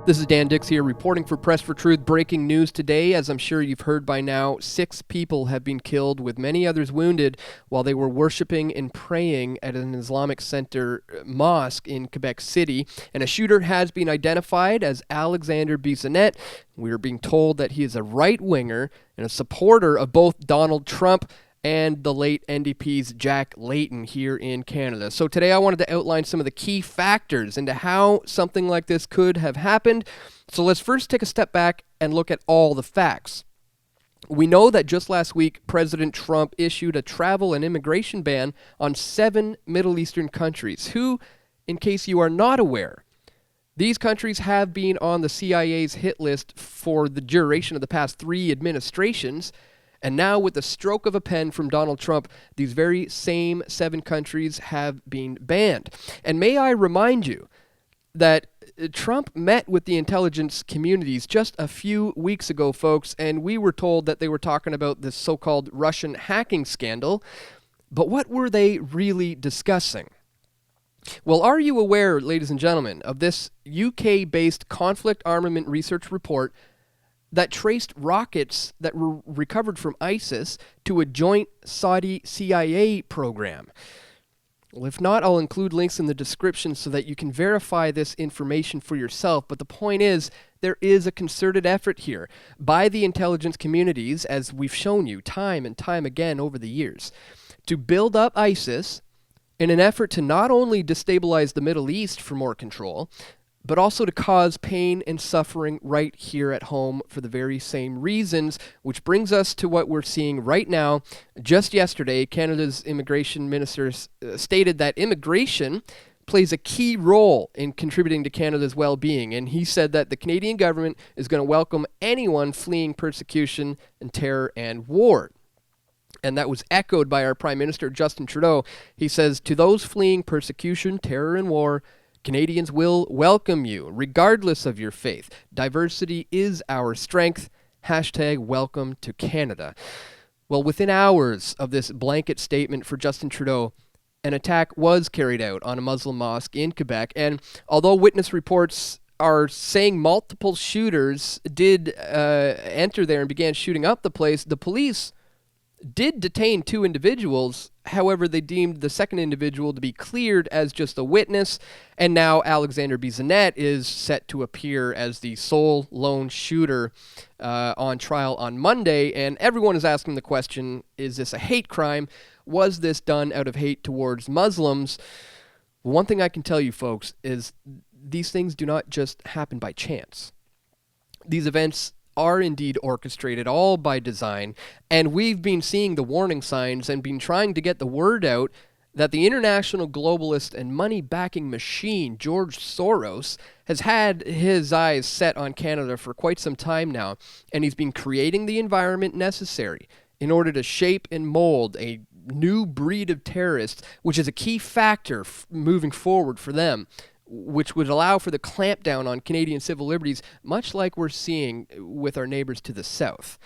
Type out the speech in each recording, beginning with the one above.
This is Dan Dix here reporting for Press for Truth. Breaking news today, as I'm sure you've heard by now, 6 people have been killed with many others wounded while they were worshiping and praying at an Islamic Center mosque in Quebec City. And a shooter has been identified as Alexander Bissonnette. We are being told that he is a right-winger and a supporter of both Donald Trump and the late NDP's Jack Layton here in Canada. So today I wanted to outline some of the key factors into how something like this could have happened. So let's first take a step back and look at all the facts. We know that just last week, President Trump issued a travel and immigration ban on 7 Middle Eastern countries, who, in case you are not aware, these countries have been on the CIA's hit list for the duration of the past 3 administrations. And now, with the stroke of a pen from Donald Trump, these very same 7 countries have been banned. And may I remind you that Trump met with the intelligence communities just a few weeks ago, folks, and we were told that they were talking about this so-called Russian hacking scandal. But what were they really discussing? Well, are you aware, ladies and gentlemen, of this UK-based conflict armament research report that traced rockets that were recovered from ISIS to a joint Saudi CIA program? Well, if not, I'll include links in the description so that you can verify this information for yourself. But the point is, there is a concerted effort here by the intelligence communities, as we've shown you time and time again over the years, to build up ISIS in an effort to not only destabilize the Middle East for more control, but also to cause pain and suffering right here at home for the very same reasons, which brings us to what we're seeing right now. Just yesterday, Canada's immigration minister stated that immigration plays a key role in contributing to Canada's well-being, and he said that the Canadian government is going to welcome anyone fleeing persecution and terror and war. And that was echoed by our Prime Minister, Justin Trudeau. He says, "To those fleeing persecution, terror, and war, Canadians will welcome you, regardless of your faith. Diversity is our strength. Hashtag welcome to Canada." Well, within hours of this blanket statement for Justin Trudeau, an attack was carried out on a Muslim mosque in Quebec. And although witness reports are saying multiple shooters did enter there and began shooting up the place, the police did detain 2 individuals. However, they deemed the second individual to be cleared as just a witness, and now Alexander Bissonnette is set to appear as the sole lone shooter on trial on Monday, and everyone is asking the question, is this a hate crime? Was this done out of hate towards Muslims? One thing I can tell you, folks, is these things do not just happen by chance. These events are indeed orchestrated, all by design, and we've been seeing the warning signs and been trying to get the word out that the international globalist and money-backing machine, George Soros, has had his eyes set on Canada for quite some time now, and he's been creating the environment necessary in order to shape and mold a new breed of terrorists, which is a key factor moving forward for them, which would allow for the clampdown on Canadian civil liberties, much like we're seeing with our neighbors to the south.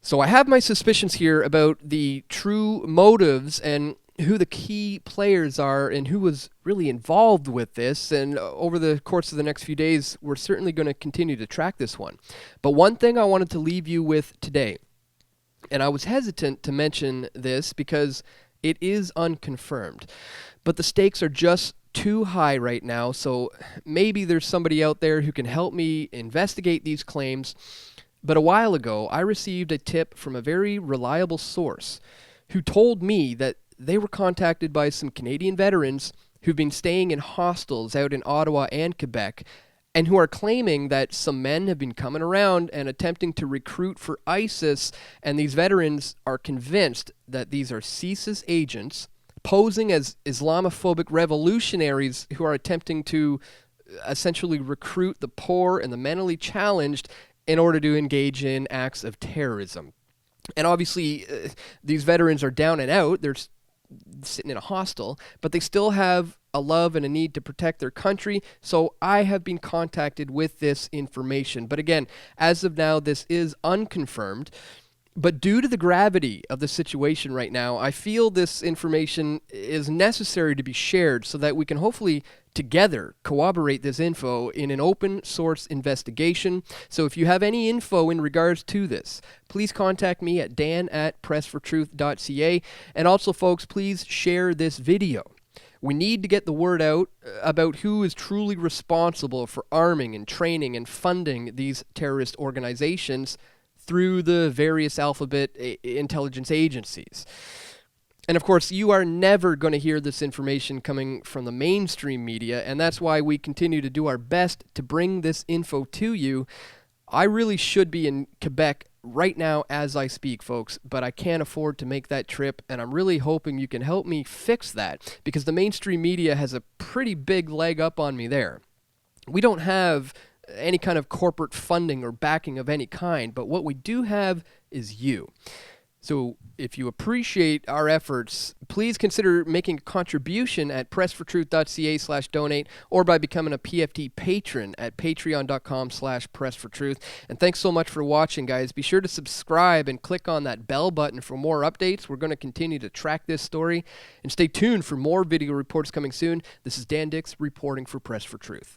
So I have my suspicions here about the true motives and who the key players are and who was really involved with this. And over the course of the next few days, we're certainly going to continue to track this one. But one thing I wanted to leave you with today, and I was hesitant to mention this because it is unconfirmed, but the stakes are just too high right now, so maybe there's somebody out there who can help me investigate these claims. But a while ago, I received a tip from a very reliable source who told me that they were contacted by some Canadian veterans who've been staying in hostels out in Ottawa and Quebec, and who are claiming that some men have been coming around and attempting to recruit for ISIS, and these veterans are convinced that these are CSIS agents posing as Islamophobic revolutionaries who are attempting to essentially recruit the poor and the mentally challenged in order to engage in acts of terrorism. And obviously, these veterans are down and out. They're sitting in a hostel, but they still have a love and a need to protect their country. So I have been contacted with this information. But again, as of now, this is unconfirmed. But due to the gravity of the situation right now, I feel this information is necessary to be shared so that we can hopefully together corroborate this info in an open source investigation. So if you have any info in regards to this, please contact me at dan@pressfortruth.ca. And also, folks, please share this video. We need to get the word out about who is truly responsible for arming and training and funding these terrorist organizations through the various alphabet intelligence agencies. And of course, you are never going to hear this information coming from the mainstream media, and that's why we continue to do our best to bring this info to you. I really should be in Quebec right now as I speak, folks, but I can't afford to make that trip, and I'm really hoping you can help me fix that, because the mainstream media has a pretty big leg up on me there. We don't have any kind of corporate funding or backing of any kind, but what we do have is you. So if you appreciate our efforts, please consider making a contribution at pressfortruth.ca/donate or by becoming a PFT patron at patreon.com/pressfortruth. And thanks so much for watching, guys. Be sure to subscribe and click on that bell button for more updates. We're going to continue to track this story, and stay tuned for more video reports coming soon. This is Dan Dix reporting for Press for Truth.